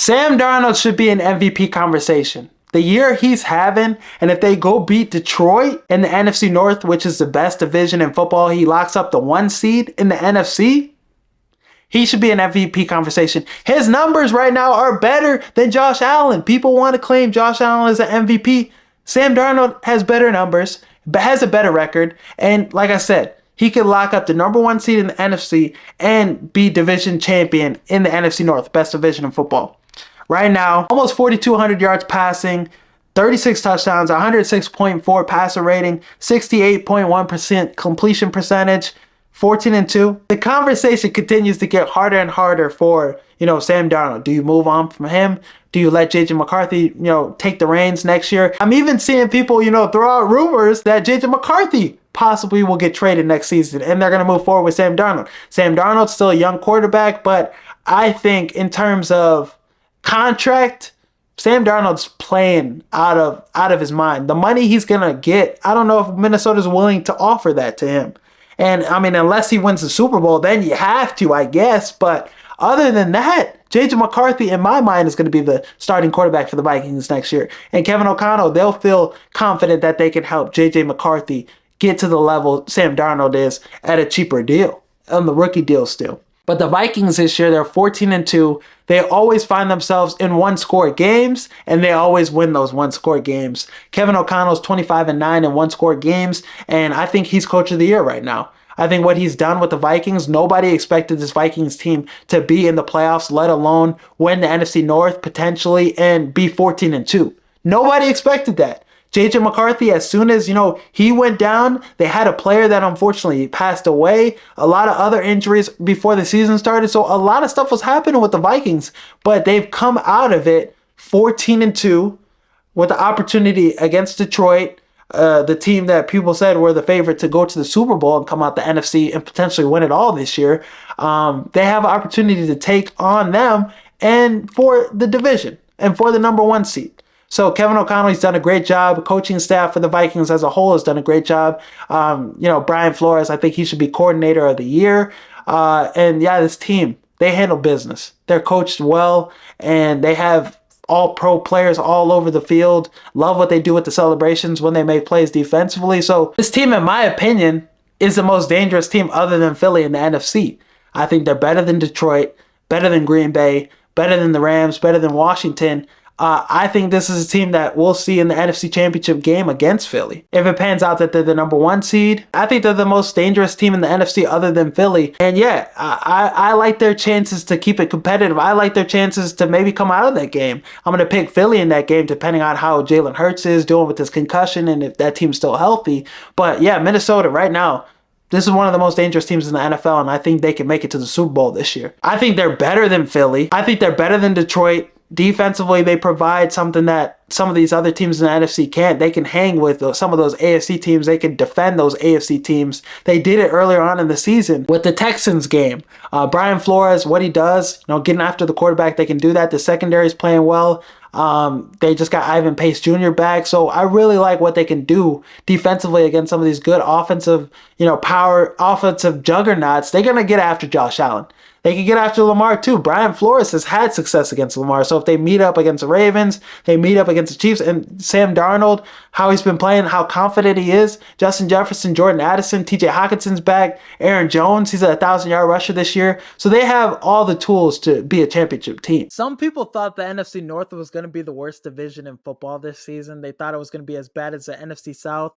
Sam Darnold should be an MVP conversation. The year he's having, and if they go beat Detroit in the NFC North, which is the best division in football, he locks up the 1 seed in the NFC. He should be an MVP conversation. His numbers right now are better than Josh Allen. People want to claim Josh Allen as an MVP. Sam Darnold has better numbers, but has a better record. And like I said, he could lock up the number 1 seed in the NFC and be division champion in the NFC North, best division in football. Right now, almost 4,200 yards passing, 36 touchdowns, 106.4 passer rating, 68.1% completion percentage, 14-2. The conversation continues to get harder and harder for, Sam Darnold. Do you move on from him? Do you let JJ McCarthy, take the reins next year? I'm even seeing people, throw out rumors that JJ McCarthy possibly will get traded next season and they're going to move forward with Sam Darnold. Sam Darnold's still a young quarterback, but I think in terms of contract, Sam Darnold's playing out of his mind. The money he's going to get, I don't know if Minnesota's willing to offer that to him. And I mean, unless he wins the Super Bowl, then you have to, I guess. But other than that, JJ McCarthy, in my mind, is going to be the starting quarterback for the Vikings next year. And Kevin O'Connell, they'll feel confident that they can help JJ McCarthy get to the level Sam Darnold is at a cheaper deal, on the rookie deal still. But the Vikings this year, they're 14-2. They always find themselves in one-score games, and they always win those one-score games. Kevin O'Connell's 25-9 in one-score games, and I think he's coach of the year right now. I think what he's done with the Vikings, nobody expected this Vikings team to be in the playoffs, let alone win the NFC North potentially and be 14-2. Nobody expected that. JJ McCarthy, as soon as, he went down, they had a player that unfortunately passed away, a lot of other injuries before the season started. So a lot of stuff was happening with the Vikings, but they've come out of it 14-2 with the opportunity against Detroit, the team that people said were the favorite to go to the Super Bowl and come out the NFC and potentially win it all this year. They have an opportunity to take on them and for the division and for the number 1 seed. So Kevin O'Connell, he's done a great job. Coaching staff for the Vikings as a whole has done a great job. Brian Flores, I think he should be coordinator of the year. This team, they handle business. They're coached well, and they have all pro players all over the field. Love what they do with the celebrations when they make plays defensively. So this team, in my opinion, is the most dangerous team other than Philly in the NFC. I think they're better than Detroit, better than Green Bay, better than the Rams, better than Washington. I think this is a team that we'll see in the NFC Championship game against Philly. If it pans out that they're the number 1 seed, I think they're the most dangerous team in the NFC other than Philly. And yeah, I like their chances to keep it competitive. I like their chances to maybe come out of that game. I'm going to pick Philly in that game depending on how Jalen Hurts is doing with his concussion and if that team's still healthy. But yeah, Minnesota right now, this is one of the most dangerous teams in the NFL, and I think they can make it to the Super Bowl this year. I think they're better than Philly. I think they're better than Detroit. Defensively, they provide something that some of these other teams in the NFC can't. They can hang with some of those AFC teams. They can defend those AFC teams. They did it earlier on in the season with the Texans game. Brian Flores, what he does, getting after the quarterback, they can do that. The secondary's playing well. They just got Ivan Pace Jr. back. So I really like what they can do defensively against some of these good offensive, power offensive juggernauts. They're going to get after Josh Allen. They can get after Lamar too. Brian Flores has had success against Lamar. So if they meet up against the Ravens, they meet up against the Chiefs, and Sam Darnold, how he's been playing, how confident he is. Justin Jefferson, Jordan Addison, TJ Hawkinson's back. Aaron Jones, he's a 1,000-yard rusher this year. So they have all the tools to be a championship team. Some people thought the NFC North was going to be the worst division in football this season. They thought it was going to be as bad as the NFC South.